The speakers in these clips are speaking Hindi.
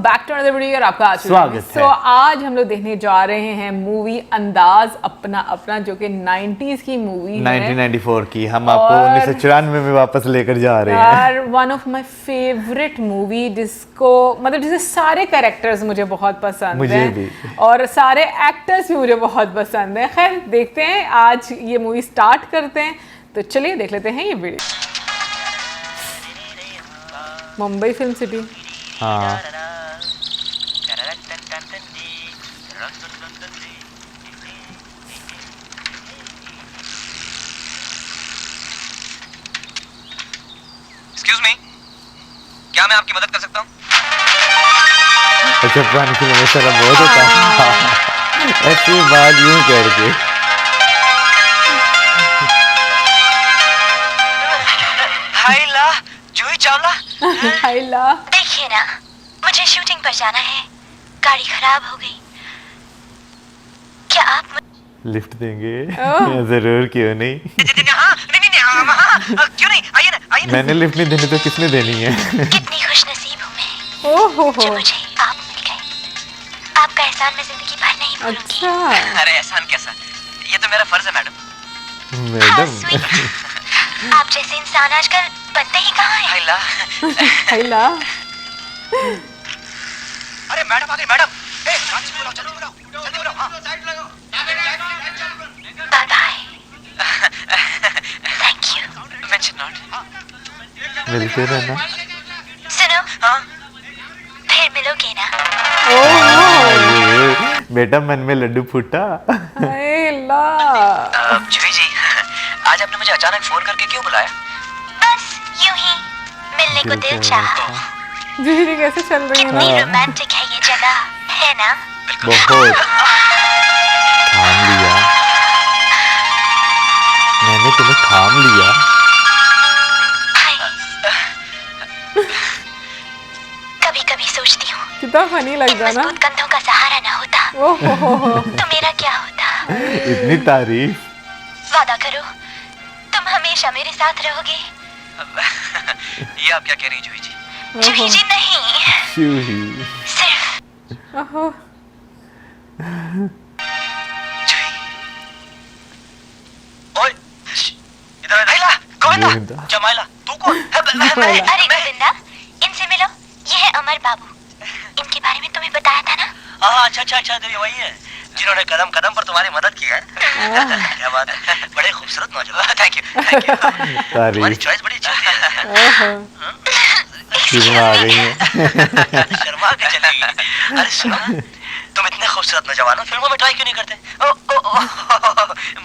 बैक टू अनदर वीडियो और आपका स्वागत है। आज हम लोग देखने जा रहे हैं मूवी अंदाज अपना अपना, जो कि 90s की मूवी है, 1994 की। हम आपको 1994 में वापस लेकर जा रहे हैं। यार one of my favourite movie, जिसको मतलब जिसे सारे कैरेक्टर्स मुझे बहुत पसंद मुझे हैं भी। और सारे एक्टर्स भी मुझे बहुत पसंद हैं। खैर देखते हैं, आज ये मूवी स्टार्ट करते हैं, तो चलिए देख लेते हैं ये वीडियो। Mumbai film city. हाँ, एक्सक्यूज मी, क्या मैं आपकी मदद कर सकता हूँ? अच्छा पुरानी फिल्म में सारा बहुत होता है ऐसी बात यूं करके। हाय ला, जूही चावला। हाय ला। देखिए ना, मुझे शूटिंग पर जाना है, गाड़ी खराब हो गई। क्या आप लिफ्ट देंगे? जरूर, क्यों नहीं। हाँ, नहीं, क्यों नहीं, आइए ना, आइए ना। मैंने लिफ्ट नहीं देनी तो किसने देनी है? कितनी खुशनसीब हूँ मैं ओहो जो हो। मुझे आप मिल गए। आपका एहसान मैं जिंदगी भर नहीं भूलूंगी। अच्छा, अरे एहसान कैसा, ये तो मेरा फर्ज है मैडम। How madam sweet। आप जैसे इंसान आजकल बनते ही कहाँ हैं? हाय ला। हाय ला। अरे मैडम आ गई, मैडम। ए, जल्दी बुलाओ, जल्दी बुलाओ, जल्दी बुलाओ। हाँ। Bye bye. Thank you. Mention not. मिलते रहना। सुनो, हाँ। फिर मिलोगे ना? बेटा मन में लड्डू फूटा। हाय ला। जूही जी, आज आपने मुझे अचानक फोन करके क्यों बुलाया? बस यूं ही मिलने को दिल चाहा। जी कैसे चल रही है ना? कितनी रोमांटिक है ये जगह, है ना? बहुत थाम लिया, मैंने तुम्हें थाम लिया। कभी कभी सोचती हूँ, कितना फनी लग इन रहा ना। मजबूत कंधों का सहारा ना होता ओहो हो। तो मेरा क्या होता। इतनी तारीफ। वादा करो, तुम हमेशा मेरे साथ रहोगे। ये आप क्या कह रही हैं जूही जी? जूही जी नहीं, क्यों ही? सिर्फ ओहो। जूही। ओए, इधर आ। हाय गोविंदा। गोविंदा। जमाइला, तू कौन? अरे गोविंदा, इनसे मिलो। ये है अमर बाबू, इनके बारे में तुम्हें बताया था ना? हाँ, अच्छा, देवी वही है जिन्होंने कदम कदम पर तुम्हारी मदद की है। क्या बात है, बड़े खूबसूरत नौजवान। Thank you. तुम्हारी तारीफ। चॉइस बड़ी अच्छी है। ओहो। फिल्म आ गई है। शर्मा के चली गई। अरे सुनो, तुम इतने खूबसूरत नौजवान हो, फिल्मों में ट्राई क्यों नहीं करते? ओ,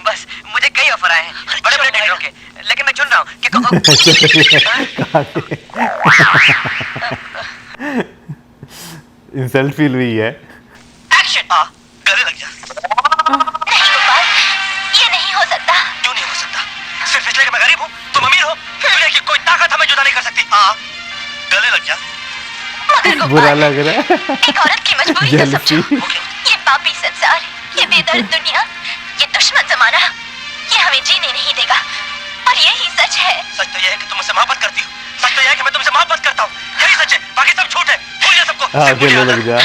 बस मुझे कई ऑफर आए हैं बड़े बड़े डायरेक्टरों के, लेकिन मैं चुन रहा हूँ कि इंसल्ट फील हुई है। एक्शन। गले लग जा। नहीं गोपाल, ये नहीं हो सकता। क्यों नहीं हो सकता? सिर्फ इसलिए कि मैं गरीब हूँ, तुम अमीर हो, दुनिया की कोई ताकत हमें जुदा नहीं कर सकती। गले लग जा। मगर बुरा गोपाल, लग रहा है। एक औरत की मजबूरी तो जेलसी। समझो। ये पापी संसार, ये बेदर्द दुनिया, ये दुश्मन जमाना, ये हमें जीने नहीं देगा। और यही सच है। सच तो यह है कि तुम मुझसे मोहब्बत करती हो, सच तो यह है कि मैं तुमसे मोहब्बत करता हूँ, यही सच है, बाकी सब झूठ है। भूल जा सबको। हाँ, सिर्फ मुझे गले याद लग रख। जा।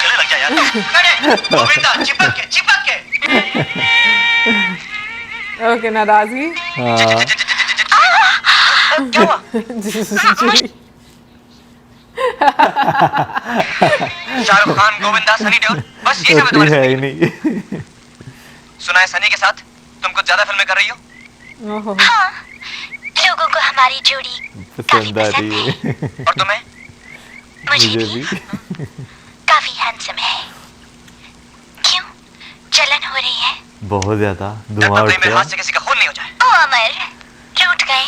गले लग जा यार। अरे गोविंदा, चिपक के। ओके, नाराजगी। हाँ, क्या हुआ? शाहरुख खान, गोविंदा, सनी देओल, बस ये सब है होती तुम्हारी है ही जिंदगी। नहीं। सुना है सनी के साथ तुम कुछ ज्यादा फिल्में कर रही हो? ओहो। हाँ, लोगों को हमारी जोड़ी काफी पसंद आ पसंद रही है। है। और तुम्हें? मुझे मुझे भी भी। काफी हैंडसम है। क्यों, जलन हो रही है? बहुत ज्यादा डरता धुआं कोई उठ मेरे रहा हाथ से किसी का खून नहीं हो जाए। ओ अमर, रूठ गए।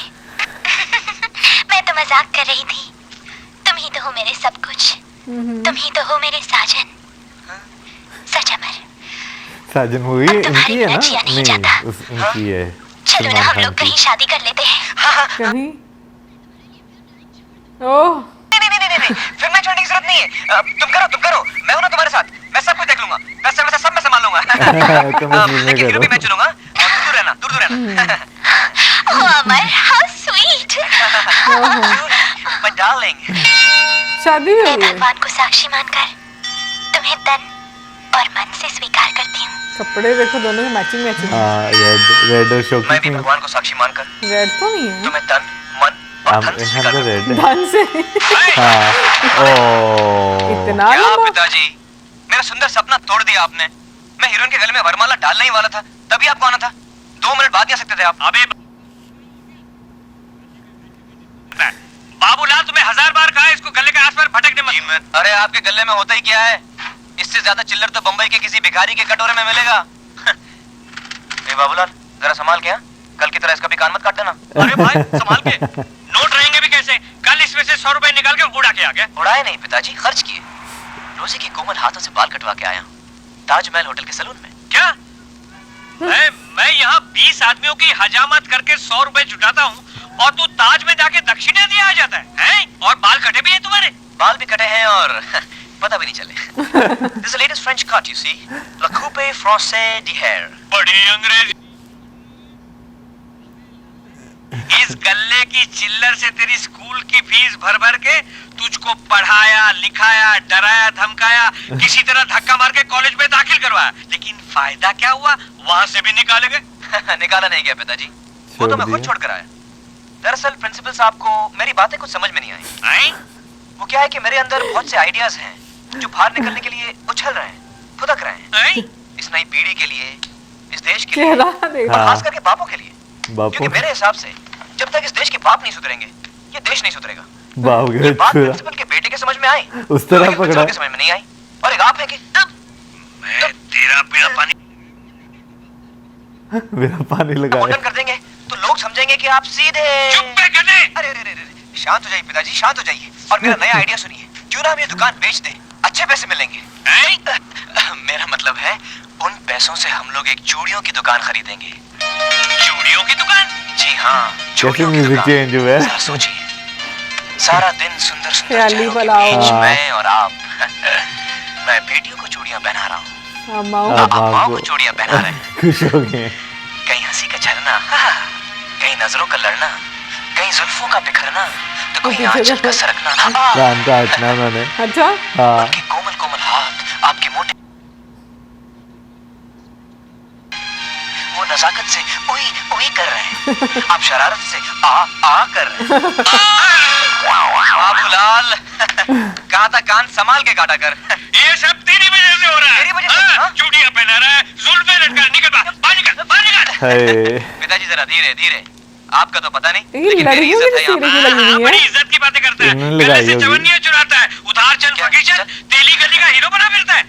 मैं तो मजाक कर रही थी। तुम ही तो हो मेरे सब कुछ, तुम ही तो हो मेरे साजन। सच अमर, साजन मूवी अब तुम्हारी इनकी है ना? बिना जिया नहीं नहीं, जाता। उनकी है। चलो ना सलमान हम खान लोग की। कहीं शादी कर लेते हैं। कहीं। ओह। नहीं, फिल्में छोड़ने की जरूरत नहीं है। तुम करो, मैं हूं ना तुम्हारे साथ, मैं सब कुछ देख लूंगा, पैसे में सब मैं संभाल लूंगा। तुम फिल्में लेकिन हीरो भी करो। मैं चुनूंगा, और दूर रहना। ओ अमर, हाउ स्वीट। My darling. शादी भी मैं हुई है। भगवान को साक्षी मानकर तुम्हें तन और मन से स्वीकार करती हूँ। कपड़े देखो दोनों की मैचिंग मैचिंग। हाँ रेड और मैं शोकी भी भगवान को साक्षी मानकर रेड तो नहीं है तुम्हें तन मन और धन से स्वीकार करता रेड है धन से। हाँ ओ इतना क्या लंबा। पिताजी, मेरा सुंदर सपना तोड़ दिया आपने। मैं हीरोइन के गले में वरमाला डालने ही वाला था, तभी आपको आना था। 2 मिनट बाद नहीं आ सकते थे आप। अबे बाबूलाल, तुम्हें 1000 बार कहा इसको गले के आसपास भटकने मत। अरे आपके गले में होता ही क्या है, इससे ज्यादा चिल्लर तो बंबई के किसी भिखारी के कटोरे में मिलेगा। ए बाबूलाल, जरा संभाल के, कल की तरह इसका भी कान मत काट देना। अरे भाई संभाल के, नोट रहेंगे भी कैसे? कल इसमें से 100 रुपए निकाल के उड़ा के आ गया। उड़ाए नहीं पिताजी, खर्च किए। रोजी की कोमल हाथों से बाल कटवा के आया ताजमहल होटल के सैलून में। क्या? मैं यहाँ 20 आदमियों की हजामत करके 100 रुपए जुटाता हूँ और तू ताज में जाके दक्षिणा दिया आ जाता है? और बाल कटे भी हैं तुम्हारे? बाल भी कटे हैं और पता भी नहीं चले। This is the latest French cut, you see. La coupe française de hair. बड़ी अंग्रेजी। इस गल्ले की चिल्लर से तेरी स्कूल की फीस भर भर के तुझको पढ़ाया, लिखाया, डराया, धमकाया, किसी तरह धक्का मार के कॉलेज में दाखिल करवाया, लेकिन फायदा क्या हुआ? वहाँ से भी निकाले गए। निकाला नहीं गया पिताजी, वो तो मैं खुद छोड़ कर आया। दरअसल प्रिंसिपल साहब को मेरी बातें कुछ समझ में नहीं आई। वो क्या है कि मेरे अंदर बहुत से आइडियाज हैं जो बाहर निकलने के लिए उछल रहे हैं, फुदक रहे हैं। इस नई पीढ़ी के लिए, इस देश के लिए, और खास करके बापों के लिए। क्योंकि मेरे हिसाब से जब तक इस देश के बाप नहीं सुधरेंगे, ये देश नहीं सुधरेगा। ये बात प्रिंसिपल के बेटे के समझ में आई, उस तरह पकड़ा के समझ में नहीं आई, और एक आप है कि मैं तेरा पीड़ा पानी मेरा पानी लगा मुंडन कर देंगे तो लोग समझेंगे कि आप सीधे। चुप पे गधे! अरे शांत हो जाइए पिताजी, शांत हो जाइए और मेरा नया आइडिया सुनिए। क्यों ना हम ये दुकान बेच दें, अच्छे पैसे मिलेंगे। मेरा मतलब है उन पैसों से हम लोग एक चूड़ियों की दुकान खरीदेंगे। चूड़ियों की दुकान? जी हाँ, कैसे म्यूजिक चेंज हुआ है? सोचिए, सारा दिन सुंदर सुंदर ख्याली चेहरों के बनाओ। बीच हाँ। मैं और आप मैं बेटियों को चूड़ियां पहना रहा हूँ, अम्माओ। आप माँ को चूड़ियां पहना रहे हैं। खुश हो गए कहीं हंसी का झरना, कहीं नजरों का लड़ना, कहीं जुल्फों का बिखरना, तो कहीं आंचल का सरकना। कान काटना मैंने अच्छा हाँ उनके कोमल कोमल हाथ आपके मोटे वो नजाकत से ओई ओई कर रहे हैं, आप शरारत से आ कर रहे हैं। बाबूलाल, कहा था कान संभाल के काटा कर। ये सब तेरी वजह से हो रहा है। मेरी वजह से? हाँ? चूड़ियां पहना रहा है, जुल्फे लटका, निकल बाहर निकल, बाहर निकल। है पिताजी जरा धीरे धीरे, आपका तो पता नहीं, ये लेकिन मेरी लड़कियों इज्जत की है सीढ़ी यहाँ। की लगी हुई है। बड़ी इज्जत की बातें करता है, इन्होंने गले लगाई से होगी। चवन्नियां चुराता है, उधार चल फकीचल, तेली गली का हीरो बना फिरता है।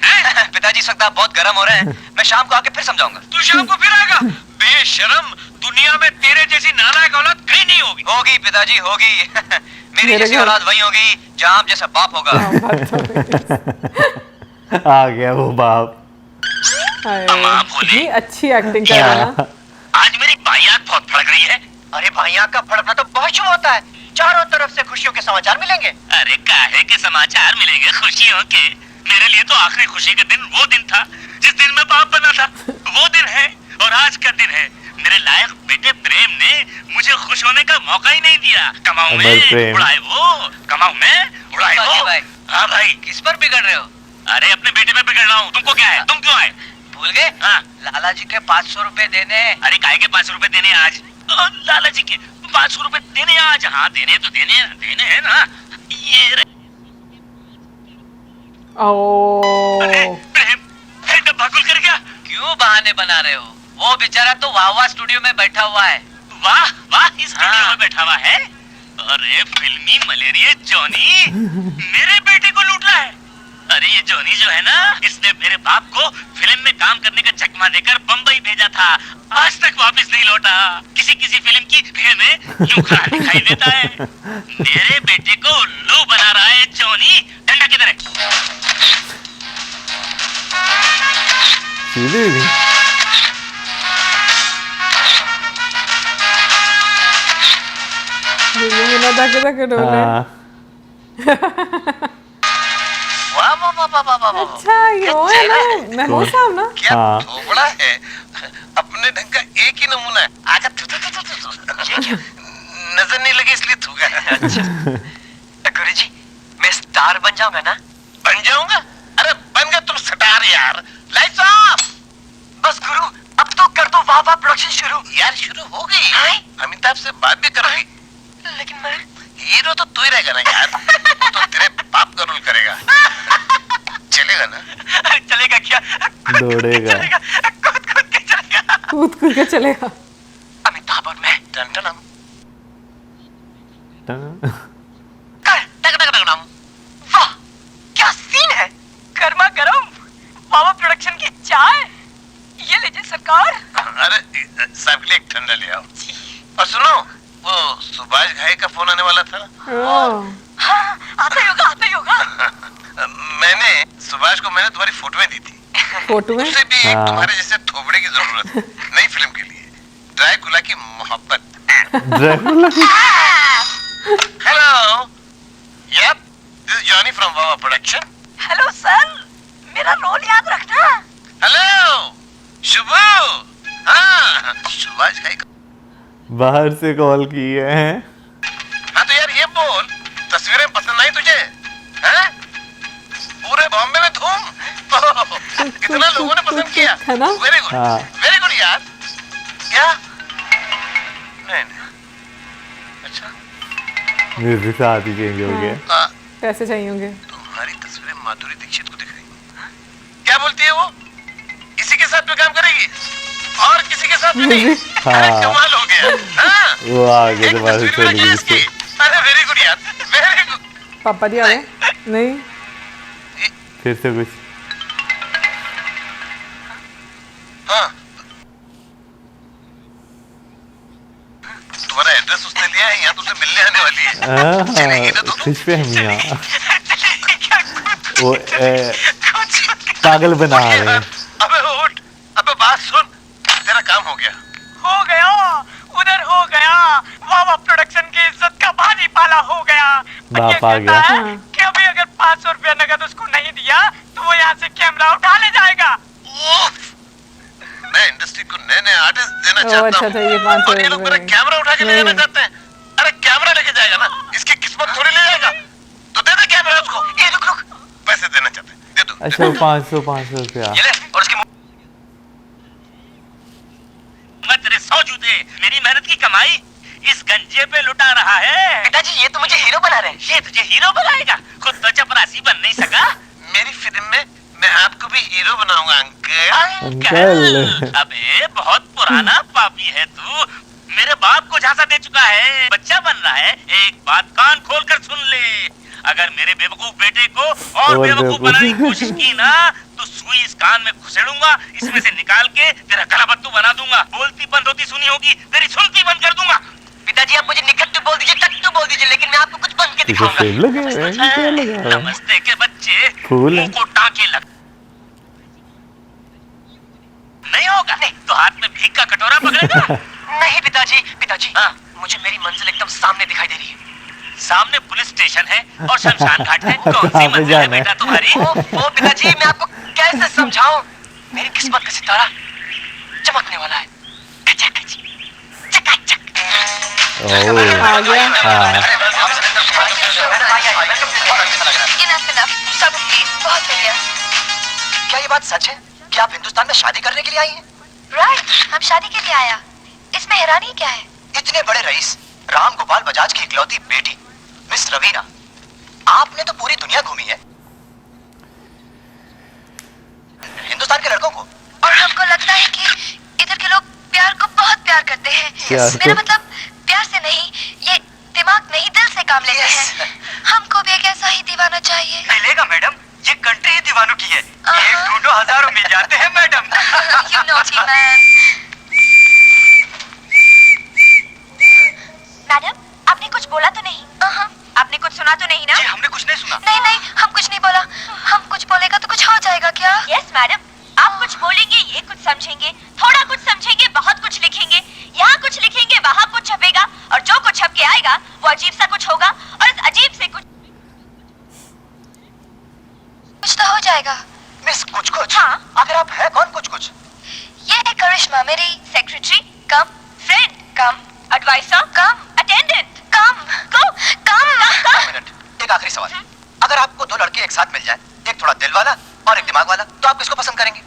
पिताजी इस वक्त आप बहुत गर्म हो रहे हैं, मैं शाम को आके फिर समझाऊंगा। तू शाम को फिर आएगा? बेशरम, दुनिया में तेरे जैसी नालायक औलाद कहीं नहीं होगी। होगी पिताजी होगी। मेरी जैसी औलाद वही होगी जहाँ आप जैसा बाप होगा। आ गया वो बाप इतनी अच्छी एक्टिंग कर रहा है ना। आज मेरी बाइयात बहुत फड़क रही है। अरे बाइयात का फड़कना तो बहुत शुभ होता है, चारों तरफ से खुशियों के समाचार मिलेंगे। अरे काहे के समाचार मिलेंगे खुशियों के? मेरे लिए तो आखिरी खुशी का दिन वो दिन था जिस दिन मैं बाप बना था। वो दिन है और आज का दिन है। मेरे लायक बेटे प्रेम ने मुझे खुश होने का मौका ही नहीं दिया। कमाऊं मैं, उड़ाए वो, कमाऊं मैं, उड़ाए वो। हाँ भाई, किस पर बिगड़ रहे हो? अरे अपने बेटे पे बिगड़ रहा हूँ। तुमको क्या है? तुम क्यों आए? भूल गए? हाँ, लाला जी के 500 रुपए देने। अरे काहे के 500 रुपए देने आज? लाला जी के 500 रुपए देने आज? हाँ देने तो देने हैं ना। ये रहे। प्रेम डब्बा खुल कर गया। क्यों बहाने बना रहे हो? वो बेचारा तो वाह स्टूडियो में बैठा हुआ है। वाह इस स्टूडियो में बैठा हुआ है? अरे फिल्मी मलेरिया जॉनी मेरे बेटे को लूट रहा है। अरे ये जॉनी जो है ना, इसने मेरे बाप को फिल्म में काम करने का चकमा देकर बम्बई भेजा था, आज तक वापस नहीं लौटा। किसी किसी फिल्म की भीड़ में यूं खड़ा दिखाई देता है। मेरे बेटे को उल्लू बना रहा है जॉनी। डंडा किधर है? सीधी नहीं अच्छा ये वो है ना महमूद साहब ना। क्या हाँ। थोबड़ा है, अपने ढंग का एक ही नमूना है। आजा ये क्या? नजर नहीं लगी इसलिए थूका। अच्छा गुरुजी, मैं स्टार बन जाऊंगा ना? बन जाऊंगा? अरे बन गया तुम स्टार यार। Lights off. बस गुरु अब तो कर दो वाह वाह प्रोडक्शन शुरू। यार शुरू हो गई। अमिताभ से बात भी करोगी? लेकिन मैं हीरो तो तू ही रहेगा ना यार। वो तो तेरे बाप का रोल करेगा। चलेगा ना? चलेगा क्या? दौड़ेगा। कूद के चलेगा। कूद कूद के चलेगा। अमिताभ और मैं टन वाह क्या सीन है। गर्मा गर्म बाबा प्रोडक्शन की चाय। ये लीजिए सरकार। अरे साहब के लिए एक ठंडा ले आओ। और सुनो वो सुभाष घाई का फोन आने वाला था। हाँ, आता ही होगा। मैंने सुभाष को तुम्हारी फोटोएं दी थी। फोटो में उसे भी एक तुम्हारे जैसे थोबड़े की जरूरत है नई फिल्म के लिए। ड्रैकुला की मोहब्बत। Hello yup this is Johnny from Wawa production. Hello sir मेरा रोल याद रखना। हेलो शुभू। हाँ सुभाष घाई का बाहर से कॉल किए हैं। हाँ तो यार ये बोल तस्वीरें पसंद आई तुझे? हैं? पूरे बॉम्बे में धूम। कितना लोगों ने पसंद किया। है ना? वेरी गुड हाँ। वेरी गुड यार। क्या? नहीं अच्छा म्यूजिक से आती चेंज हो गया। पैसे चाहिए होंगे। तुम्हारी तस्वीरें माधुरी दीक्षित को दिख रही। क्या बोलती है वो? इसी के साथ में काम करेगी और किसी के साथ में नहीं। हाँ। अरे कमाल हो गया। हाँ? वो आगे एक दोबारा तस्वीर चली लगी गई इसकी। इससे। अरे वेरी गुड यार वेरी गुड। पापा जी आ गए? नहीं फिर से कुछ हाँ तुम्हारा एड्रेस उसने लिया है या तुझसे मिलने आने वाली है? चलेगी ना दोनों? खुश फहमियाँ वो कुछ पागल बना रहे हैं। अबे उठ। अबे बात सुन तेरा काम हो गया। हो गया उधर हो गया। वावा प्रोडक्शन की इज्जत का भारी पाला हो गया। बाप आ गया। हाँ। कि अभी अगर 500 रुपया नगद उसको नहीं दिया तो वो यहाँ से कैमरा उठा ले जाएगा। मैं इंडस्ट्री को नए नए आर्टिस्ट देना चाहता अच्छा हूँ। था ये 500 और ये लोग मेरा कैमरा उठा के ले जाना नहीं। चाहते हैं। अरे कैमरा लेके जाएगा ना इसकी किस्मत थोड़ी ले जाएगा। तो दे दे कैमरा उसको। ये रुक रुक पैसे देना चाहते हैं दे दो। अच्छा वो 500 रुपया। ये ले और उसकी मैं तेरे 100 जूते मेरी मेहनत की कमाई इस गंजे पे लुटा रहा है। पिताजी ये तो मुझे हीरो बना रहे हैं। ये तुझे हीरो बनाएगा? खुद तो चपरासी बन नहीं सका। मेरी फिल्म में मैं आपको भी हीरो बनाऊंगा अंकल। अबे बहुत पुराना पापी है तू। मेरे बाप को झांसा दे चुका है। बच्चा बन रहा है। एक बात कान खोल कर सुन ले। अगर मेरे बेवकूफ बेटे को और बेवकूफ बनाने की कोशिश की ना तो सुई इस कान में घुसेड़ूंगा। इसमें से निकाल के तेरा गला बत्तू बना दूंगा। बोलती बंद होती सुनी होगी तेरी सुनती बंद कर दूंगा। पिताजी आप मुझे निकट्टू बोल दीजिए टट्टू बोल दीजिए लेकिन मैं आपको कुछ बन के दिखाऊंगा। नमस्ते के बच्चे फूल है। मुंह को टाके लग नहीं होगा। नहीं तो हाथ में भीख का कटोरा पकड़ेगा। नहीं पिताजी हाँ? मुझे मेरी मंजिल एकदम सामने दिखाई दे रही है। सामने पुलिस स्टेशन है और शमशान घाट है। कौन सी मंजिल है बेटा तुम्हारी? ओ पिताजी मैं आपको कैसे समझाऊं? मेरी किस्मत का सितारा चमकने वाला है। खचाखच, चकाचक। आ गया। हाँ सब प्लीज बहुत हो गया। क्या ये बात सच है कि आप हिंदुस्तान में शादी करने के लिए आई हैं? राइट हम शादी के लिए आया। इसमें हैरानी क्या है? इतने बड़े रईस राम गोपाल बजाज की इकलौती बेटी मिस रवीना आपने तो पूरी दुनिया घूमी है हिंदुस्तान के लड़कों को। और हमको लगता है कि इधर के लोग प्यार को बहुत प्यार करते हैं। प्यार को? मेरा मतलब प्यार से नहीं ये दिमाग नहीं दिल से काम लेते हैं। हमको भी एक ऐसा ही दीवाना चाहिए। मिलेगा मैडम ये कंट्री ही दीवानों की है। एक ढूंढो हजारों मिल जाते हैं madam. You naughty man. Madam आपने कुछ बोला तो नहीं? आपने कुछ सुना तो नहीं ना? जी हमने कुछ नहीं सुना। नहीं हम कुछ नहीं बोला। हम कुछ बोलेगा तो कुछ हो जाएगा क्या? यस मैडम आप कुछ बोलेंगे ये कुछ समझेंगे थोड़ा कुछ समझेंगे बहुत कुछ लिखेंगे यहाँ कुछ लिखेंगे वहाँ कुछ छपेगा और जो कुछ छप के आएगा वो अजीब सा कुछ होगा और इस अजीब से कुछ तो हो जाएगा। मिस कुछ कुछ हाँ। अगर आप है कौन कुछ कुछ? ये है करिश्मा मेरी सेक्रेटरी कम फ्रेंड कम एडवाइजर कम अटेंडेंट कम एक मिनट एक आखिरी सवाल अगर आपको दो लड़के एक साथ मिल जाए, एक थोड़ा दिल वाला और एक दिमाग वाला, तो आप किसको पसंद करेंगे?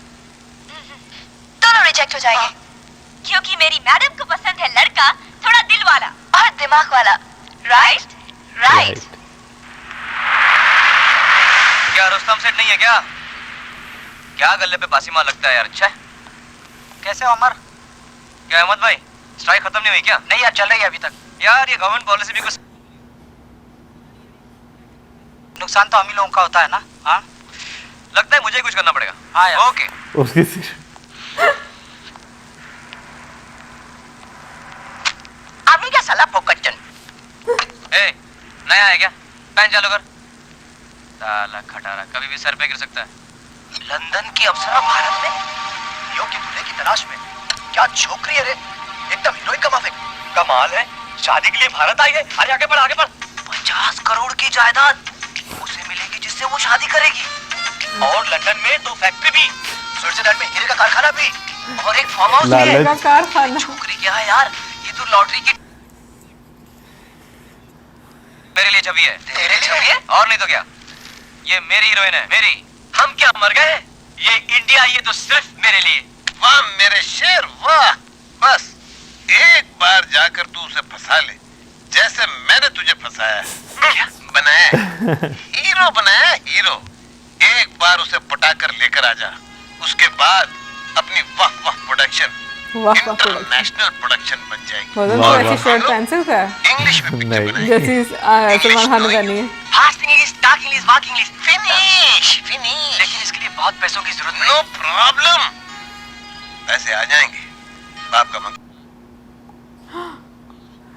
दोनों रिजेक्ट हो जाएंगे, क्योंकि मेरी मैडम को पसंद है लड़का थोड़ा दिल वाला और दिमाग वाला। Right right. क्या रुस्तम सेठ नहीं है क्या? क्या गले पे बासी मार लगता है यार। अच्छा है। कैसे हो अमर? क्या अहमद भाई, स्ट्राइक खत्म नहीं हुई क्या? नहीं यार, चल रही है अभी तक। यार ये गवर्नमेंट पॉलिसी भी कुछ नुकसान तो हम ही लोगों का होता है ना। हाँ, लगता है मुझे ही कुछ करना पड़ेगा। हाँ यार। ओके। उसकी आपने क्या साला पोकचन? ए, नया है क्या? पैन चालू कर। साला खटारा कभी भी सर पे गिर सकता है। लंदन की अप्सरा भारत में योग्य दूल्हे की तलाश में। क्या छोकरी है रे, एकदम हीरोइन का माफिक। कमाल है, शादी के लिए भारत आई है। अरे आगे बढ़, आगे बढ़। 50 करोड़ की जायदाद उसे मिलेगी जिससे वो शादी करेगी। और लंदन में 2 फैक्ट्री भी, स्विट्जरलैंड में हीरे का कारखाना भी, और एक फार्म हाउस भी है। कारखाना। छोकरी क्या है यार, ये तो लॉटरी की। मेरे लिए छवि है। तेरे लिए छवि है? और नहीं तो क्या, ये मेरी हीरोइन है, मेरी। हम क्या मर गए? ये इंडिया, ये तो सिर्फ मेरे लिए। वाह मेरे शेर वाह। बस एक बार जाकर तू उसे फंसा ले, जैसे मैंने तुझे फंसाया है। बनाया हीरो, बनाया हीरो। एक बार उसे पटाकर लेकर आ जा, उसके बाद अपनी वाह वाह प्रोडक्शन इंटरनेशनल प्रोडक्शन बन जाएगी। तो ऐसी शर्ट पहन सकता है इंग्लिश में पिक्चर बनाएगी। जैसी सलमान खान ने पहनी है। फास्ट इंग्लिश, डार्क इंग्लिश, वाक इंग्लिश, फिनिश फिनिश। लेकिन इसके लिए बहुत पैसों की जरूरत नहीं। नो प्रॉब्लम, पैसे आ जाएंगे। बाप का मंग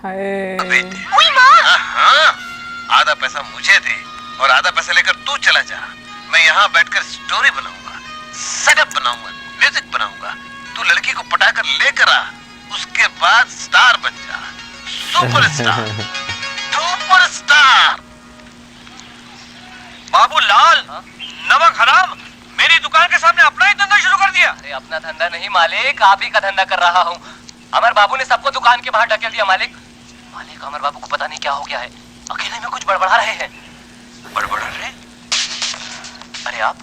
हाय। हाँ, आधा पैसा मुझे दे और आधा पैसा लेकर तू चला जा। मैं यहाँ बैठकर स्टोरी बनाऊंगा, सेटअप बनाऊंगा, म्यूजिक बनाऊंगा। तू लड़की को पटाकर लेकर आ, उसके बाद स्टार बन जा, सुपरस्टार। सुपरस्टार। बाबू लाल, नमक हराम, मेरी दुकान के सामने अपना ही धंधा शुरू कर दिया। अरे अपना धंधा नहीं मालिक, आप ही का धंधा कर रहा हूँ। अमर बाबू ने सबको दुकान के बाहर ढकेल दिया मालिक। मालिक, अमर बाबू को पता नहीं क्या हो गया है, अकेले में कुछ बड़बड़ा रहे हैं। बड़बड़ा रहे? अरे आप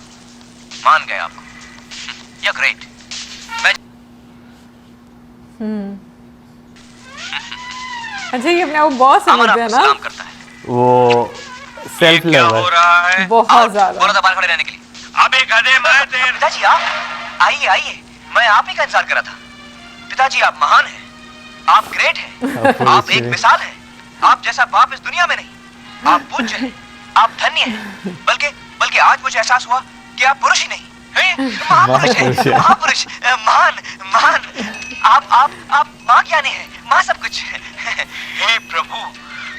मान गए आपको। You great. अच्छा, ये अपने आप बॉस समझते हैं ना? करता है वो सेल्फ लेवल है बहुत ज्यादा। बोला था बाहर खड़े रहने के लिए। अबे गधे, मैं तेरे पिताजी आप आइए आइए, मैं आप ही का इंतजार कर रहा था। पिताजी आप महान हैं, आप ग्रेट हैं, आप एक मिसाल हैं। आप जैसा बाप इस दुनिया में नहीं। आप पूज्य हैं, आप धन्य हैं। बल्कि आज मुझे एहसास हुआ कि आप पुरुष ही नहीं हैं, महापुरुष हैं, महापुरुष, महान महान। आप माँ क्या नहीं है, माँ सब कुछ है। हे प्रभु,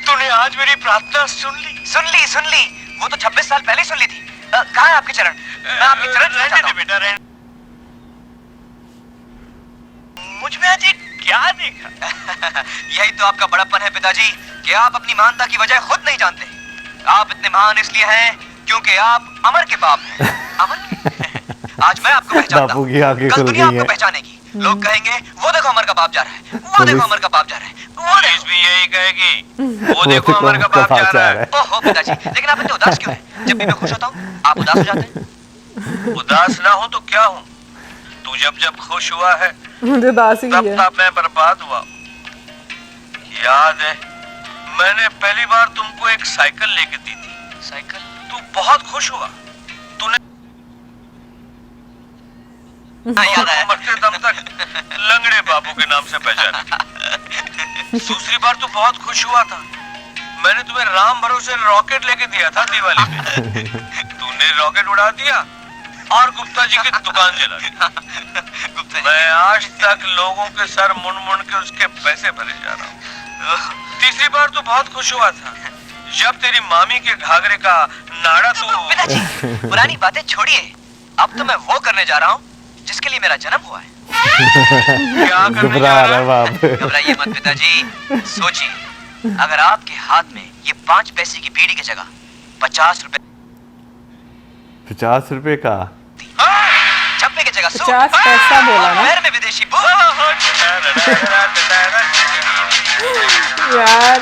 तूने आज मेरी प्रार्थना सुन ली। वो तो 26 साल पहले सुन ली थी। कहाँ है आपके चरण? मैं आपके चरण छूना चाहता हूँ। बेटा रहने। मुझ में आज क्या देखा? यही तो आपका बड़प्पन है पिताजी, कि आप अपनी महानता की वजह खुद नहीं जानते। आप इतने महान इसलिए हैं क्योंकि आप अमर के बाप हैं। अमर? आज मैं आपको पहचानता हूँ, कल दुनिया आपको पहचानेगी। लोग कहेंगे वो देखो अमर का बाप जा रहा है, वो देखो अमर का बाप जा रहा है, पुलिस भी यही कहेगी वो देखो अमर का बाप जा रहा है। ओहो पिताजी, लेकिन आप इतने उदास क्यों हैं? जब भी मैं खुश होता हूँ आप उदास हो जाते हैं। उदास ना हो तो क्या हूँ? तू जब खुश हुआ है तब मैं बर्बाद हुआ। याद है मैंने पहली बार तुमको एक साइकिल लेके दी थी। साइकिल? तू बहुत खुश हुआ। तूने याद आया? मरते दम तक लंगड़े बाबू के नाम से पहचाना। दूसरी बार तू बहुत खुश हुआ था, मैंने तुम्हें राम भरोसे रॉकेट लेके दिया था दिवाली में। तूने रॉकेट उड़ा दिया और गुप्ता जी की दुकान जला दी। मैं आज तक लोगों के सर मुड़ के उसके पैसे भरे जा रहा हूँ। तीसरी बार तो बहुत खुश हुआ था जब तेरी मामी के घाघरे का नाड़ा तू। पिताजी पुरानी बातें छोड़िए, अब तो मैं वो करने जा रहा हूँ जिसके लिए मेरा जन्म हुआ है। क्या करने जा रहा है? घबराइए मत पिताजी, सोचिए अगर आपके हाथ में ये 5 पैसे की बीड़ी की जगह 50 रुपए 50 रुपए का छप्पे की जगह 50 पैसा बोला ना पैर में विदेशी यार।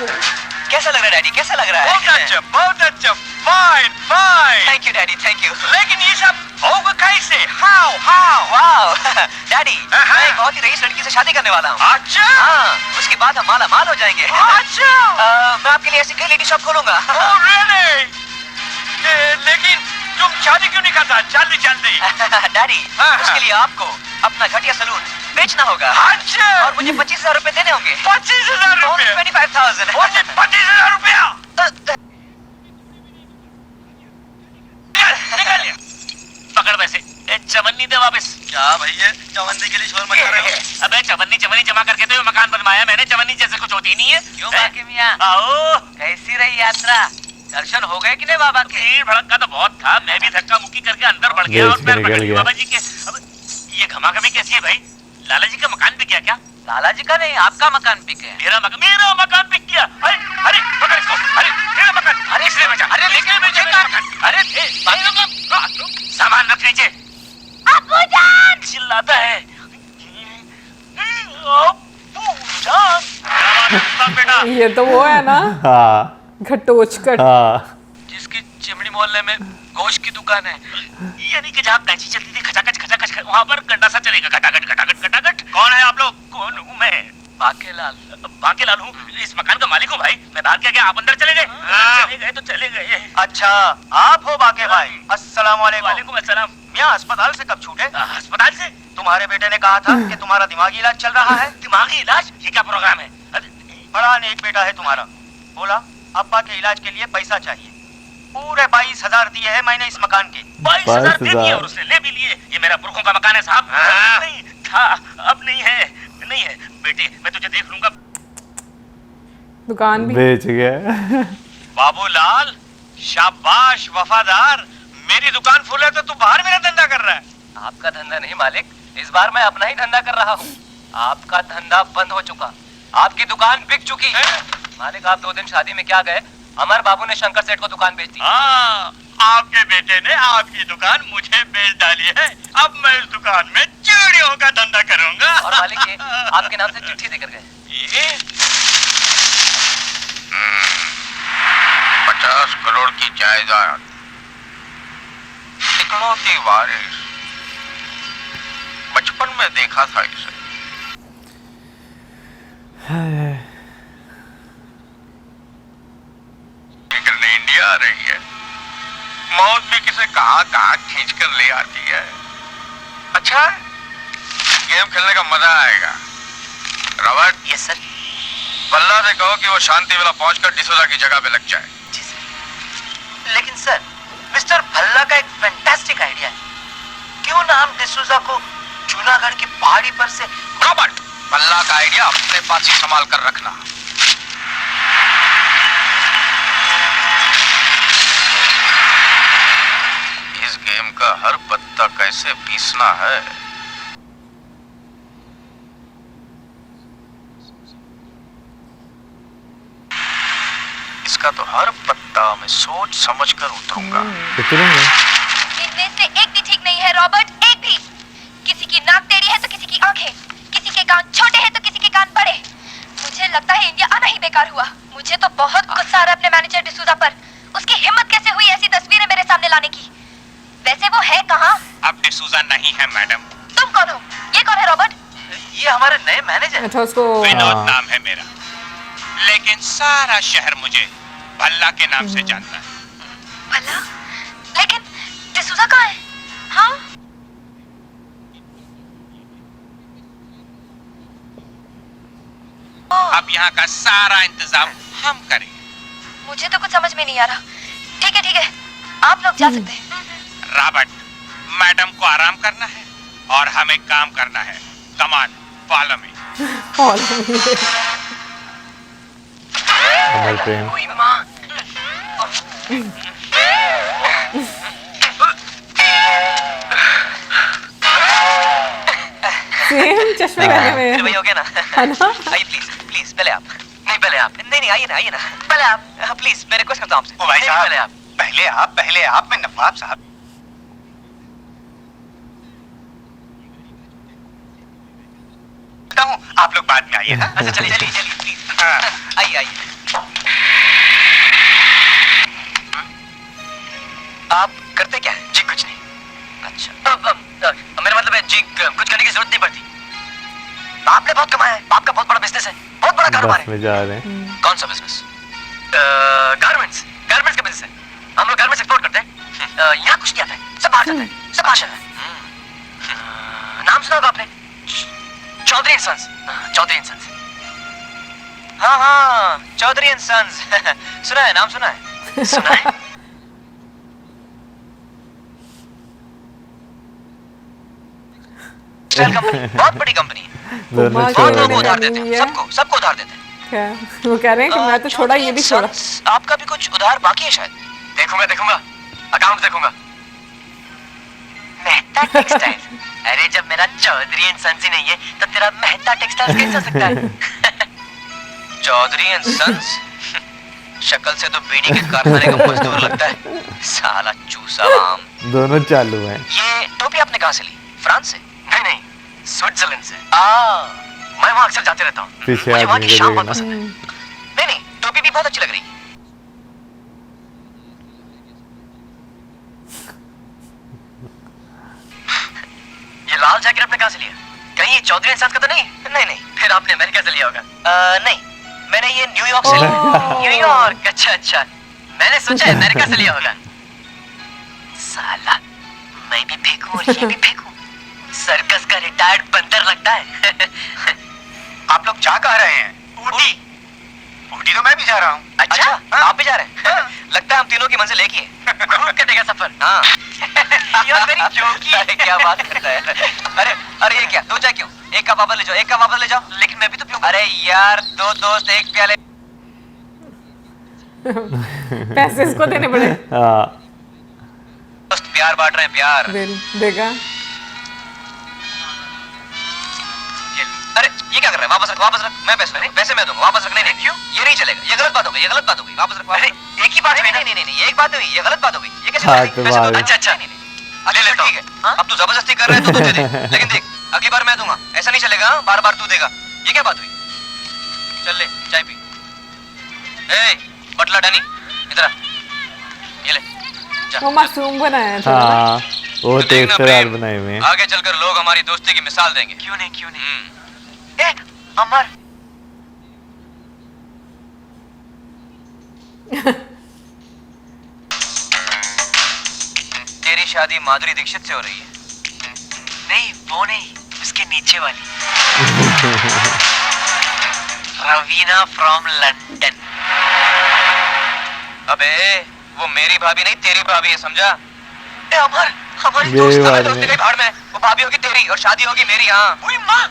कैसा लग रहा है डैडी, कैसा लग रहा है? बहुत अच्छा, बहुत अच्छा। Fine fine. Thank you daddy, thank you. लेकिन ये सब होगा कैसे? How how? वाओ डैडी, मैं एक बहुत ही रईस लड़की से शादी करने वाला हूँ। अच्छा? हाँ, उसके बाद हम माला माल हो जाएंगे। अच्छा? मैं आपके लिए ऐसी कई लेडी शॉप खोलूंगा। Oh really? लेकिन तुम शादी क्यों नहीं करता जल्दी जल्दी? डैडी, उसके लिए आपको अपना घटिया सलून बेचना होगा। अच्छा? और मुझे 25,000 रुपए देने होंगे। 25,000 रुपए? 25,000। 25,000 रुपया? पकड़ पैसे। चवन्नी दे वापस। क्या भैया, चवन्नी के लिए शोर मचा रहे हो? अबे चवन्नी चवन्नी जमा करके तो मकान बनवाया मैंने, चवन्नी जैसे कुछ होती नहीं है। क्यों बाकी मियां? आओ। कैसी रही यात्रा? दर्शन हो गए कि नहीं बाबा के? भीड़ भड़का तो बहुत था, मैं भी धक्का मुक्की करके अंदर बढ़ गया और पैर पकड़ लिया बाबा जी के। अब ये घमाघमी कैसी है भाई? लाला जी का मकान बिक गया क्या? लाला जी का नहीं, आपका मकान बिक गया। मेरा मकान बिक गया। अरे अरे पकड़ इसको। अरे मेरा मकान। अरे इसने बेचा। अरे लेके बेचे मकान। अरे सामान रख नीचे। अब्बूजान चिल्लाता है। बेटा ये तो वो है ना, हाँ घटोचकट। हाँ जिसकी चिमड़ी मोहल्ले में गोश्त की दुकान है, यानी कि जहाँ कैंची चलती थी खचाखच खचाखच, वहाँ पर गंडासा चलेगा खटाखट खटाखट खटाखट। कौन है आप लोग? कौन हूँ मैं? बाकेलाल। बाकेलाल हूँ, इस मकान का मालिक हूँ भाई। मैं बाहर क्या गया, आप अंदर चले गए? चले गए तो चले गए। अच्छा आप हो बाके भाई? अस्सलाम वालेकुम। वालेकुम अस्सलाम। मियां अस्पताल से कब छूटे? अस्पताल से? तुम्हारे बेटे ने कहा था कि तुम्हारा दिमागी इलाज चल रहा है। दिमागी इलाज? ये क्या प्रोग्राम है? बड़ा नेक बेटा है तुम्हारा। बोला अब्बा के इलाज के लिए पैसा चाहिए। पूरे 22,000 दिए हैं मैंने इस मकान के। 22,000 दे दिए और उसने ले भी लिए। ये मेरा पुरखों का मकान है साहब। नहीं था, अब नहीं है। नहीं है बेटे, मैं तुझे देख लूंगा। दुकान भी बेच गया। बाबूलाल शाबाश वफादार। मेरी दुकान फुल है तो तू बाहर मेरा धंधा कर रहा है। आपका धंधा नहीं मालिक, इस बार मैं अपना ही धंधा कर रहा हूँ। आपका धंधा बंद हो चुका, आपकी दुकान बिक चुकी है। मालिक आप 2 दिन शादी में क्या गए, अमर बाबू ने शंकर सेठ को दुकान बेच दी। हाँ, आपके बेटे ने आपकी दुकान मुझे बेच डाली है। अब मैं इस दुकान में चूड़ियों का धंधा करूंगा। और मालिक ये आपके नाम से चिट्ठी देकर गए। 50 करोड़ की जायदाद, इकलौती वारिस। बचपन में देखा था इसे। करने इंडिया आ रही है। मौत भी किसे कहाँ कहाँ खींच कर ले आती है। अच्छा गेम खेलने का मजा आएगा। रॉबर्ट। Yes sir. बल्ला से कहो कि वो शांति वाला पहुंचकर डिसोजा की जगह पे लग जाए। जी सर। लेकिन सर मिस्टर भल्ला का एक फैंटास्टिक आइडिया है। क्यों ना हम डिसोजा को जूनागढ़ की पहाड़ी पर से। रॉबर्ट, भल्ला का आइडिया अपने पास ही संभाल कर रखना। इस गेम का हर पत्ता कैसे पीसना है। इसका तो हर पत्ता मैं सोच समझ कर उतरूंगा। इनमें से एक भी ठीक नहीं है रॉबर्ट, एक भी। किसी की नाक टेढ़ी है तो किसी की आंखें, किसी के कान छोटे हैं तो किसी के कान बड़े। मुझे लगता है इंडिया आना ही बेकार हुआ। मुझे तो बहुत गुस्सा आ रहा है अपने मैनेजर डिसूजा पर। उसकी हिम्मत कैसे हुई ऐसी तस्वीरें मेरे सामने लाने की। वैसे वो है कहाँ? अब डिसूजा नहीं है मैडम। तुम कौन हो? ये कौन है रॉबर्ट? ये हमारे नए मैनेजर। अच्छा उसको विनोद नाम है मेरा, लेकिन सारा शहर मुझे भल्ला के नाम से जानता है। भल्ला? लेकिन डिसूजा कहाँ है? हाँ? अब यहाँ का सारा इंतजाम हम करेंगे। मुझे तो कुछ समझ में नहीं आ रहा। ठीक है, आप लोग जा सकते हैं। रॉबर्ट, मैडम को आराम करना है और हमें काम करना है। कमान फॉलो मी। कमल प्रेम। सेम चश्मे पहने हुए हैं। वही हो गया ना? है ना? आइए प्लीज प्लीज, पहले आप। नहीं पहले आप। नहीं आइए ना पहले आप। प्लीज मैं रिक्वेस्ट करता हूँ आपसे। भाई साहब, पहले आप। पहले आप। मैं नवाब साहब। आप लोग बाद में आइए ना। अच्छा चलिए प्लीज। आइए। आप करते क्या है? जी कुछ नहीं। अच्छा मेरा मतलब है जी कुछ करने की जरूरत नहीं पड़ती। आपने बहुत कमाया है, आपका बहुत बड़ा बिजनेस है, बहुत बड़ा कारोबार बस है। में जा रहे हैं। कौन सा बिजनेस? गारमेंट्स गारमेंट्स का बिजनेस है। हम लोग गारमेंट्स एक्सपोर्ट करते हैं। यहाँ कुछ नहीं आता है, सब बाहर जाता है, सब बाहर जाता है। नाम सुना होगा आपने? Chaudhary and sons. Chaudhary and sons. हाँ हाँ चौधरी एंड सन्स सुना है, नाम सुना है? सुना है। कंपनी बहुत बड़ी कंपनी है। दोनों उमा छोड़ की लोग रहे उधार करनी देते हैं, है। सबको उधार देते हैं। क्या वो कह रहे हैं कि मैं तो छोड़ा, ये भी छोड़ा। आपका भी कुछ उधार बाकी है शायद। देखूंगा अकाउंट देखूंगा। मेहता टेक्सटाइल। अरे जब मेरा चौधरी एंड सन्स ही नहीं है तो तेरा मेहता टेक्सटाइल्स कैसे हो सकता है? Chaudhary and sons? शक्ल से तो बीड़ी के कारखाने का मजदूर लगता है, साला चूसा आम। दोनों चालू हैं। ये टोपी आपने कहाँ से ली? फ्रांस से? नहीं स्विट्जरलैंड से। मैं वहाँ अक्सर जाते रहता हूँ। पीछे मुझे वहाँ आदमी की को शाम बहुत देखना। पसंद है। नहीं टोपी भी बहुत अच्छी लग रही है। ये लाल जैकेट आपने कहाँ से लिया? कहीं ये चौधरी एंड सन्स का तो नहीं? नहीं फिर आपने अमेरिका से लिया होगा। नहीं मैंने ये न्यूयॉर्क से लिया। न्यूयॉर्क? अच्छा मैंने सोचा अमेरिका से लिया होगा। साला मैं भी फेंकूं और ये भी फेंकूं। सर्कस का रिटायर्ड बंदर लगता है। आप लोग जा कहाँ रहे हैं? ऊटी तो मैं भी जा रहा हूँ। अच्छा आप भी जा रहे हैं? लगता है हम तीनों की मंजिल एक ही है। ग्रुप कटेगा सफर। हाँ यार मेरी जोकी। अरे क्या बात करता है? अरे ये क्या? दो चाय क्यों? एक कप वापस ले जाओ, एक कप वापस ले जाओ। लेकिन मैं भी तो पीऊंगा। अरे यार दो दोस्त एक प्याले। पैसे इसको देने पड़े। हाँ दोस्त प्यार बांट रहे हैं, प्यार। देगा। अरे ये क्या कर रहा है? वापस रख मैं पैसे मैं दूंगा। वापस रख। नहीं क्यों? ये नहीं चलेगा, ये गलत बात हो गई, वापस रख। अरे एक ही बात। नहीं एक बात हुई, ये गलत बात हो गई। ये कैसे? हाँ, तो बात- अच्छा ले लेता हूँ। ठीक है अब तू जबरदस्ती कर रहा है तो तुझे दे। लेकिन देख अगली बार मैं दूंगा, ऐसा नहीं चलेगा। बार बार तू देगा, ये क्या बात हुई? चल ले चाय पी। ए बटला डैनी इधर आ, ये ले जा। वो मासूम बनाया है थोड़ा। हाँ वो तो देखना टेस्टर प्रेम, बनाए हुए हैं। आगे चलकर लोग हमारी दोस्ती की मिसाल देंगे। क्यों नहीं ए अमर। तेरी शादी माधुरी दीक्षित से हो रही है? नहीं वो नहीं, उसके नीचे वाली। Raveena from London. अबे वो मेरी भाभी नहीं तेरी भाभी है, समझा? ए अमर हमारी मेरी दोस्ती भाभी के भाड़ में। वो भाभी होगी तेरी और शादी होगी मेरी। हाँ माँ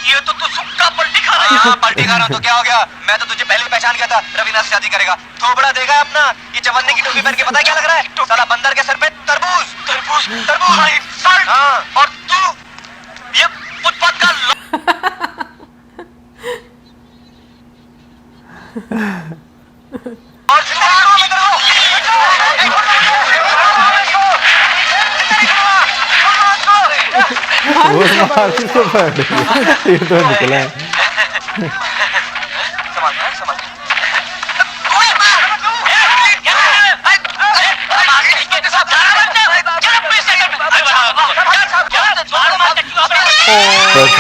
ये तो तू सुक्का पलटी खा रहा है। हाँ पलटी खा रहा हूँ तो क्या हो गया? मैं तो तुझे पहले ही पहचान गया था, रवीना से शादी करेगा। थोबड़ा देगा अपना। ये चवन्नी की टोपी पहन के पता है क्या लग रहा है? साला बंदर के सर पे तरबूज। हाँ और तू ये फुटपाथ का वो मार्केट से पड़ गया। ये तो निकला है। संभाल बस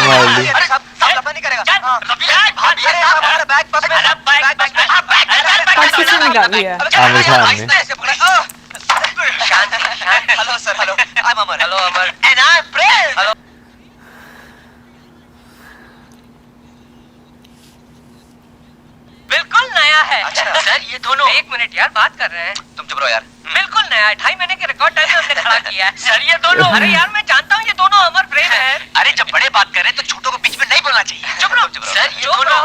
मार ली। अरे साहब नहीं करेगा। पर्स किसने निकाल लिया? आमिर खान ने। Hello sir. Hello I am Amar. Hello Amar and I am Prem. Hello बिल्कुल नया है। अच्छा सर ये दोनों एक मिनट यार बात कर रहे हैं। तुम चुप रहो यार। बिल्कुल नया है, 2.5 महीने के रिकॉर्ड टाइम में हमने खड़ा किया है। सर ये दोनों, अरे यार मैं जानता हूँ ये दोनों अमर प्रेम है। अरे जब बड़े बात कर रहे तो छोटों को बीच में नहीं बोलना चाहिए। चुप रहो सर, ये दोनों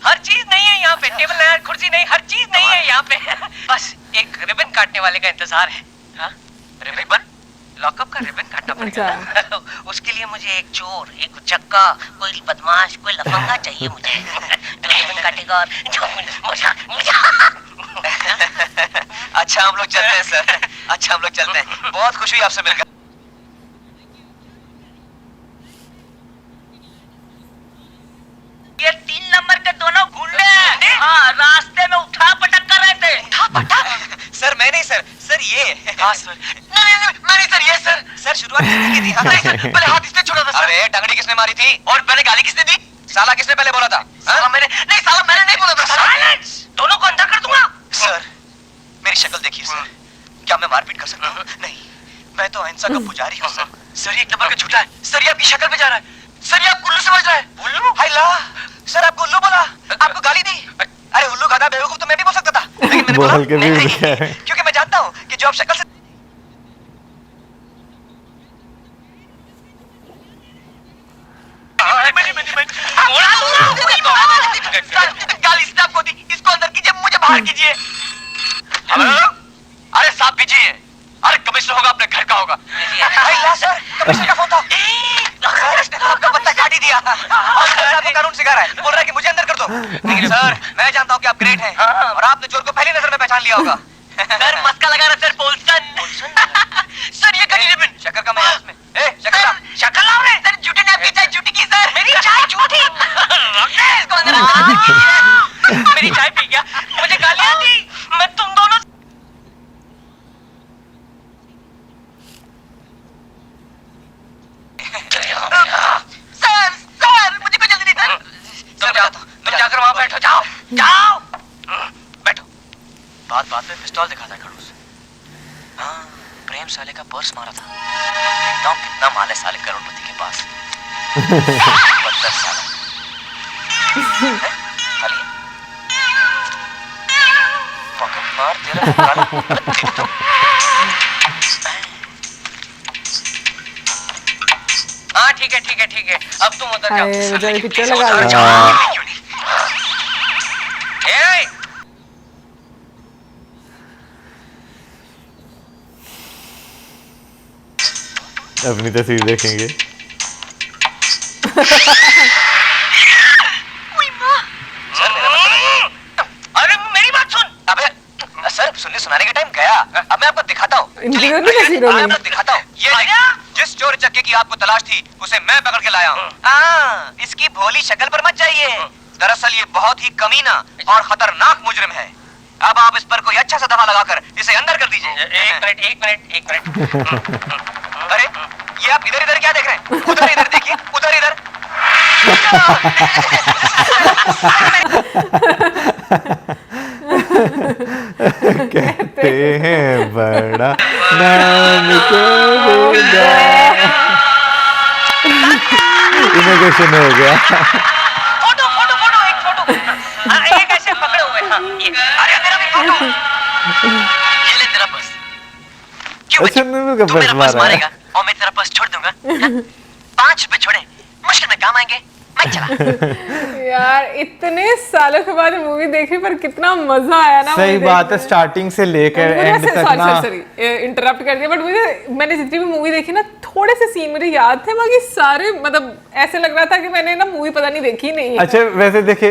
हर चीज नहीं है यहाँ पे। टेबल नहीं, कुर्सी नहीं, हर चीज नहीं है यहाँ पे। बस एक रिबन काटने वाले का इंतजार है। हाँ रिबन? लॉकअप का रिबन काटना पड़ेगा। उसके लिए मुझे एक चोर, एक उचक्का, कोई बदमाश, कोई लफंगा चाहिए मुझे। रिबन काटेगा और अच्छा हम लोग चलते हैं सर। अच्छा हम लोग चलते हैं। बहुत खुशी हुई आपसे मिलकर। ये 3 नंबर के दोनों गुंडे हैं। हाँ रास्ते में उठा पटक कर रहे थे। सर मैं नहीं सर ये चाहिए। हाँ सर। नहीं सर, ये सर शुरुआत किसने की थी? हाँ, नहीं सर, पहले हाथ इसने छोड़ा था सर। अरे टंगड़ी किसने मारी थी? और पहले गाली किसने दी? साला किसने पहले बोला था? साला मैंने नहीं बोला था। साइलेंस! दोनों को अंदर कर दूंगा। सर, मेरी शक्ल देखिए सर। क्या मैं मारपीट कर सकता हूँ? नहीं, मैं तो अहिंसा का पुजारी हूँ सर। सर ये एक नंबर का झूठा है। सर ये आपकी शक्ल पे जा रहा है। सर ये आप उल्लू समझ रहा है। उल्लू? हाय ला! सर आपको उल्लू बोला, आपको गाली दी। अरे उल्लू गधा बेवकूफ तो मैं भी बोल सकता था, लेकिन मैंने बोला बोल के भी नहीं, उठ गया है। क्योंकि मैं जानता हूँ कि जो आप शक्ल से गाली इसने आपको दी, इसको अंदर कीजिए, मुझे बाहर कीजिए। अरे साहब कीजिए। अरे कमिश्नर होगा, अपने घर का होगा। भाई ला सर, कमिश्नर का फोन था। सर इसने तो आपका पत्ता काट ही दिया और सर आपको कानून सिखा रहा है, बोल रहा है कि मुझे अंदर कर दो। लेकिन सर मैं जानता हूँ कि आप ग्रेट हैं और आपने चोर को पहली नजर में पहचान लिया होगा। सर मस्का लगा रहा सर, पोल्सन। सर ये गली रिबन शक्कर का मैं इसमें। ए शक्कर लाओ रे। सर झूठी ने आपकी चाय झूठी की सर। मेरी चाय झूठी? इसको अंदर मेरी चाय पी गया, मुझे गालियां दी। मैं तुम दोनों सर मुझे कोई जल्दी नहीं सर। तुम जाकर वहां बैठो, जाओ बैठो। बात में पिस्तौल दिखाता है खड़ूस। हाँ, प्रेम साले का पर्स मारा था। देखता हूँ कितना माल है साले करोड़पति के पास। बदतर साला। खाली है? पॉकेट मार तेरा काला। हाँ ठीक है, अब तुम उधर जाओ। हाय, बेचारे पिक्चर Please, लगा उधर रहे जाओ। हैं। ए! अपनी तस्वीर देखेंगे। अरे मेरी बात सुन। अबे सर सुनने सुनाने का टाइम गया। अब मैं आपको दिखाता हूँ। इनकी तो नहीं तस्वीर होगी। मैं आपको दिखाता हूँ। ये देखिए, जिस चोर चक्के की आपको तलाश थी उसे मैं पकड़ के लाया हूँ। हाँ, इसकी भोली शक्ल पर मत जाइए। दरअसल ये बहुत ही कमीना और खतरनाक मुजरिम है। अब आप इस पर कोई अच्छा सा दवा लगाकर इसे अंदर कर दीजिए। एक मिनट। अरे ये आप इधर क्या देख रहे हैं? उधर इधर देखिए, उधर इधर। कहते हैं बड़ा नाम करेगा। इनोवेशन हो गया। फोटो एक फोटो। हाँ, एक ऐसे पकड़े हुए। हाँ, अरे मेरा भी फोटो। ये ले तेरा पर्स। क्यों अच्छा, नूनू का तू पर्स मेरा पर्स मारा है। मारेगा और मैं तेरा पर्स छोड़ दूंगा। 5 रुपए छोड़े, मुश्किल में काम आएंगे। मैं चला। यार इतने सालों के बाद मूवी देखी पर कितना मजा आया ना। सही बात है, स्टार्टिंग से लेकर एंड तक ना। सॉरी इंटरप्ट कर दिया, बट मैंने जितनी भी मूवी देखी ना थोड़े से सीन मुझे याद थे, बाकी सारे मतलब ऐसे लग रहा था कि मैंने ना मूवी पता नहीं देखी नहीं है। अच्छा वैसे देखिए,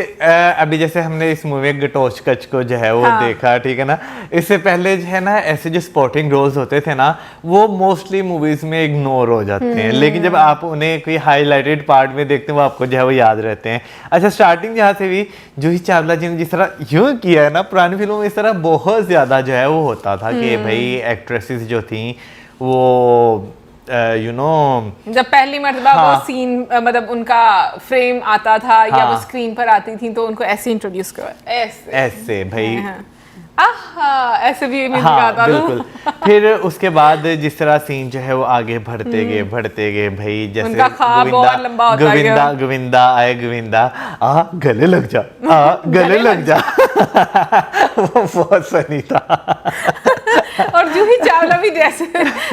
अभी जैसे हमने इस मूवी गटोच कच को जो है वो देखा, ठीक है ना। इससे पहले जो है ना ऐसे जो स्पोर्टिंग रोल्स होते थे ना वो मोस्टली मूवीज में इग्नोर हो जाते हैं, लेकिन जब आप उन्हें कोई हाईलाइटेड पार्ट में देखते हैं वो आपको जो है वो याद रहते हैं। अच्छा, स्टार्टिंग जहाँ से भी जूही चावला जी ने जिस तरह यूं किया है ना, पुरानी फिल्मों में इस तरह बहुत ज्यादा जो है वो होता था कि भाई एक्ट्रेसेस जो थी वो जब पहली मर्तबा वो सीन मतलब उनका फ्रेम आता था या वो स्क्रीन पर आती थी तो उनको ऐसे इंट्रोड्यूस करा, ऐसे भाई ऐसे भी म्यूजिक आता बिल्कुल। फिर उसके बाद जिस तरह सीन जो है वो आगे बढ़ते गए भाई, जैसे उनका ख्वाब और लंबा होता गया। गोविंदा आए गोविंदा आ गले लग जा, आ गले लग जा। वो बहुत फनी था। और जूही चावला भी जैसे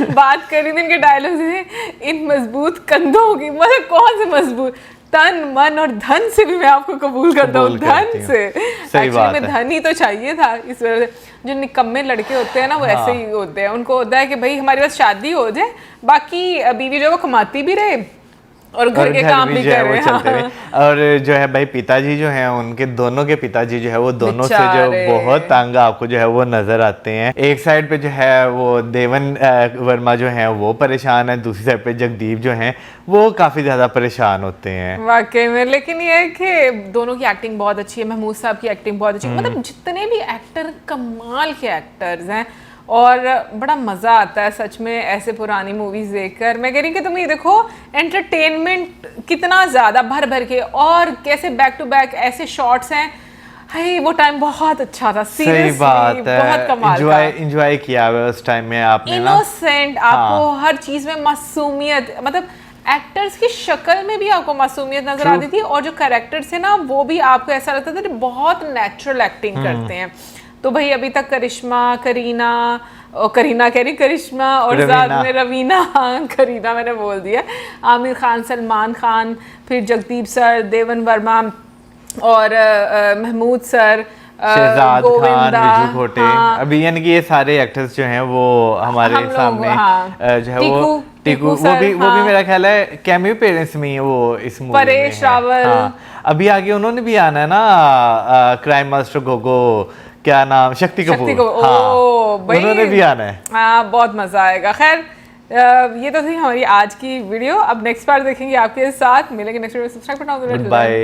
बात कर रही थी, इनके डायलॉग थे इन मजबूत कंधों की, मतलब कौन से मजबूत, तन मन और धन से भी मैं आपको कबूल करता हूँ। धन से एक्चुअली में धन ही तो चाहिए था। इस वजह से जो निकम्मे लड़के होते हैं ना वो ऐसे ही होते हैं, उनको होता है कि भाई हमारे पास शादी हो जाए, बाकी बीवी जो वो कमाती भी रहे और घर के काम भी कर रहे हैं। और जो है भाई पिताजी जो हैं उनके दोनों के पिताजी जो है वो दोनों से जो बहुत तंग आपको जो है वो नजर आते हैं। एक साइड पे जो है वो देवन वर्मा जो है वो परेशान है, दूसरी साइड पे जगदीप जो हैं वो काफी ज्यादा परेशान होते हैं वाकई में। लेकिन ये है कि दोनों की एक्टिंग बहुत अच्छी है, महमूद साहब की एक्टिंग बहुत अच्छी है, मतलब जितने भी एक्टर कमाल के एक्टर्स हैं और बड़ा मज़ा आता है सच में ऐसे पुरानी मूवीज़ देखकर। मैं कह रही कि तुम ये देखो एंटरटेनमेंट कितना ज़्यादा भर भर के, और कैसे बैक टू बैक ऐसे शॉट्स हैं। हाय वो टाइम बहुत अच्छा था, सही सीरियसली बात बहुत है, कमाल था। एंजॉय किया हुआ है उस टाइम में आपने ना। इनोसेंट, आपको हर चीज़ में मासूमियत, मतलब एक्टर्स की शक्ल में भी आपको मासूमियत नजर आती थी, और जो कैरेक्टर्स है ना वो भी आपको ऐसा लगता था कि बहुत नेचुरल एक्टिंग करते हैं। तो भाई अभी तक करिश्मा, करीना कह रही, करिश्मा और साथ में रवीना, करीना मैंने बोल दिया, आमिर खान, सलमान खान, फिर जगदीप सर, देवन वर्मा और महमूद सर, शहजाद खान, गोविंदा, विजू खोटे, अभी यानी कि ये सारे एक्टर्स जो हैं वो हमारे हम लोग, सामने जो है वो टीकू वो सर, भी मेरा ख्याल है कैमियो पेरेंट्स में ही है वो इस मूवी में परेश है। रावल। अभी आगे उन्होंने भी आना है ना, क्राइम मास्टर गोगो, क्या नाम, शक्ति कपूर। ओ भाई उन्होंने भी आना है। हाँ बहुत मजा आएगा। खैर ये तो थी हमारी आज की वीडियो। अब नेक्स्ट बार देखेंगे आपके साथ, मिलेंगे नेक्स्ट वीडियो। सब्सक्राइब करना, बाय।